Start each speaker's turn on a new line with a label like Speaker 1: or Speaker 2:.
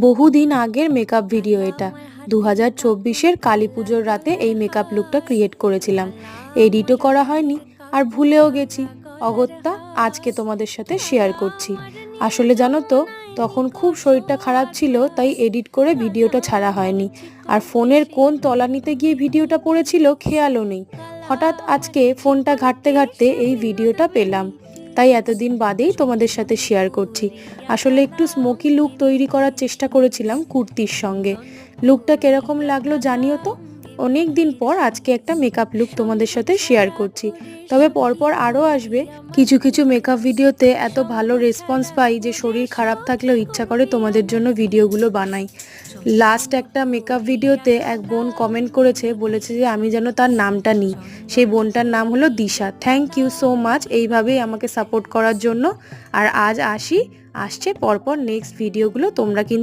Speaker 1: বহুদিন আগের makeup video এটা। 2024-এর কালী পুজোর রাতে এই মেকআপ লুকটা ক্রিয়েট করেছিলাম। এডিটও করা হয়নি আর ভুলেও গেছি। অগত্যা আজকে তোমাদের সাথে শেয়ার করছি। আসলে জানো তো, তখন খুব শরীরটা খারাপ ছিল, তাই এডিট করে ভিডিওটা ছাড়া হয়নি। আর ফোনের কোন তলানিতে গিয়ে ভিডিওটা পড়েছিল খেয়ালও নেই। হঠাৎ আজকে ফোনটা ঘাঁটতে ঘাঁটতে এই ভিডিওটা পেলাম, তাই এতদিন বাদেই তোমাদের সাথে শেয়ার করছি। আসলে একটু স্মোকি লুক তৈরি করার চেষ্টা করেছিলাম কুর্তির সঙ্গে। লুকটা কিরকম লাগলো জানিও তো। অনেক দিন পর আজকে একটা মেকআপ লুক তোমাদের সাথে শেয়ার করছি। তবে পরপর আরও আসবে। কিছু কিছু মেকআপ ভিডিওতে এত ভালো রেসপন্স পাই যে শরীর খারাপ থাকলেও ইচ্ছা করে তোমাদের জন্য ভিডিওগুলো বানাই। লাস্ট একটা মেকআপ ভিডিওতে এক বোন কমেন্ট করেছে, বলেছে যে আমি যেন তার নামটা নিই। সেই বোনটার নাম হলো দিশা। থ্যাংক ইউ সো মাচ এইভাবেই আমাকে সাপোর্ট করার জন্য। আর আজ আসছে পরপর নেক্সট ভিডিওগুলো তোমরা কিন্তু